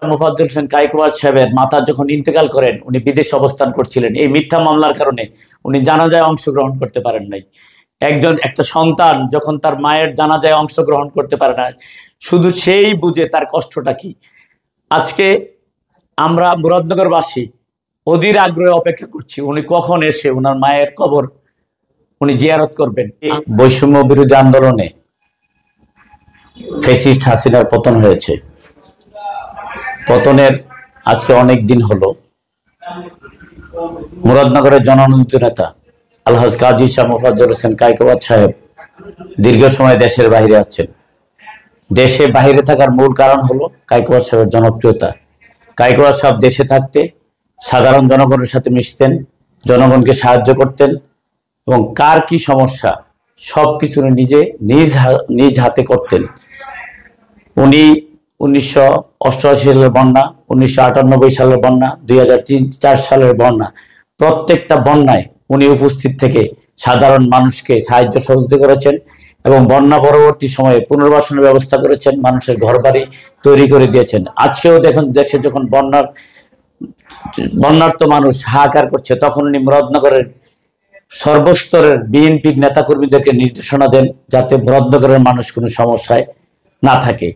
মোফাজ্জল হোসেন কায়কোবাদ সাহেবের মাতা যখন ইন্তেকাল করেন, উনি বিদেশে অবস্থান করছিলেন। এই মিথ্যা মামলার কারণে উনি জানাজায় অংশগ্রহণ করতে পারেন নাই। একটা সন্তান যখন তার মায়ের জানাজায় অংশগ্রহণ করতে পারে না, শুধু সেই বুঝে তার কষ্টটা কি। আজকে আমরা মুরাদনগরবাসী অধীর আগ্রহে অপেক্ষা করছি উনি কখন এসে ওনার মায়ের কবর উনি জিয়ারত করবেন। বৈষম্য বিরোধী আন্দোলনে ফ্যাসিস্ট হাসিনার পতন হয়েছে। পতনের আজকে অনেক দিন হলো। মুরাদনগরের জননন্দিত নেতা আলহাজ কাজী শাহ মোফাজ্জল হোসেন কায়কোবাদ সাহেব দীর্ঘ সময় দেশের বাইরে আছেন। দেশে বাইরে থাকার মূল কারণ হলো কায়কোবাদ সাহেবের জনপ্রিয়তা। কায়কোবাদ সাহেব দেশে থাকতে সাধারণ জনগণের সাথে মিশতেন, জনগণকে সাহায্য করতেন এবং কার কি সমস্যা সবকিছু নিজে নিজ হাতে করতেন। উনি 1988 সালের বন্যা, 1998 সালের বন্যা, 2003-4 সালের বন্যা, প্রত্যেকটা বন্যায় উনি উপস্থিত থেকে সাধারণ মানুষকে সাহায্য সহযোগিতা করেছেন এবং বন্যা পরবর্তী সময়ে পুনর্বাসনের ব্যবস্থা করেছেন, মানুষের ঘরবাড়ি তৈরি করে দিয়েছেন। আজকেও দেখুন দেশে যখন বন্যার্ত মানুষ হাহাকার করছে, তখন উনি মুরাদনগরের সর্বস্তরের বিএনপির নেতাকর্মীদেরকে নির্দেশনা দেন যাতে মুরাদনগরের মানুষ কোনো সমস্যায় না থাকে।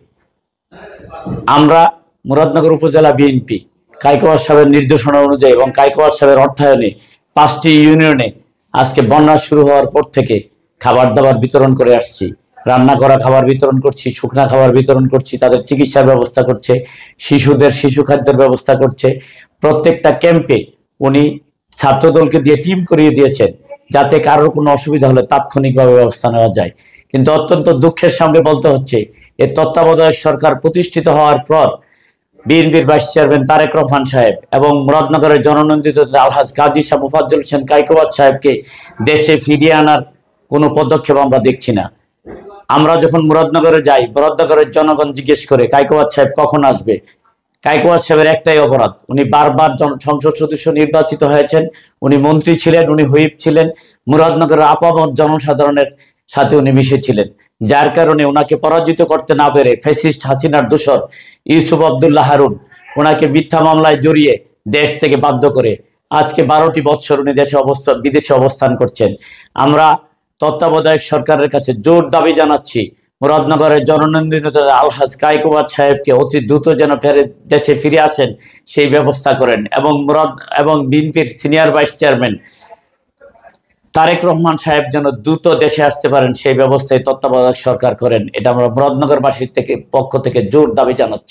আমরা মুরাদনগর উপজেলা বিএনপি কায়কোবাদ সাহেবের নির্দেশনা অনুযায়ী এবং কায়কোবাদ সাহেবের অর্থায়নে 5টি ইউনিয়নে আজকে বন্যা শুরু হওয়ার পর থেকে খাবার দাবার বিতরণ করে আসছি। রান্না করা খাবার বিতরণ করছি, শুকনা খাবার বিতরণ করছি, তাদের চিকিৎসার ব্যবস্থা করছে, শিশুদের শিশু খাদ্যের ব্যবস্থা করছে। প্রত্যেকটা ক্যাম্পে উনি ছাত্রদলকে দিয়ে টিম করিয়ে দিয়েছেন যাতে কারোর কোনো অসুবিধা হলে তাৎক্ষণিকভাবে ব্যবস্থা নেওয়া যায়। কিন্তু অত্যন্ত দুঃখের সঙ্গে বলতে হচ্ছে, এই তত্ত্বাবধায়ক সরকার প্রতিষ্ঠিত হওয়ার পর বিএনপির ভাইস চেয়ারম্যান তারেক রহমান সাহেব এবং মুরাদনগরের জননন্দিত আলহাজ কাজী শাহ মোফাজ্জল হোসেন কায়কোবাদ সাহেবকে দেশে ফিরিয়ে আনার কোনো পদক্ষেপ আমরা দেখছি না। আমরা যখন মুরাদনগরে যাই, মুরাদনগরের জনগণ জিজ্ঞেস করে কায়কোবাদ সাহেব কখন আসবে। কায়কোবাদ সাহেবের একটাই অপরাধ, উনি বারবার সংসদ সদস্য নির্বাচিত হয়েছেন, উনি মন্ত্রী ছিলেন, উনি হুইপ ছিলেন, মুরাদনগরের আপামর জনসাধারণের সাথে উনি মিশেছিলেন। যার কারণে ওনাকে পরাজিত করতে না পেরে ফ্যাসিস্ট হাসিনার দোসর ইউসুফ আব্দুল্লাহ হারুন ওনাকে মিথ্যা মামলায় জড়িয়ে দেশ থেকে বাধ্য করে আজকে 12টি বৎসর উনি বিদেশে অবস্থান করছেন। আমরা তত্ত্বাবধায়ক সরকারের কাছে জোর দাবি জানাচ্ছি, মুরাদনগরের জননন্দিত আলহাজ কায়কোবাদ সাহেবকে অতি দ্রুত যেন দেশে ফিরে আসেন সেই ব্যবস্থা করেন এবং বিএনপির senior vice chairman Tarique Rahman সাহেব যেন দ্রুত দেশে আসতে পারেন সেই ব্যবস্থায় তত্ত্বাবধায়ক সরকার করেন। এটা আমরা মুরাদনগরবাসীর পক্ষ থেকে জোর দাবি জানাচ্ছি।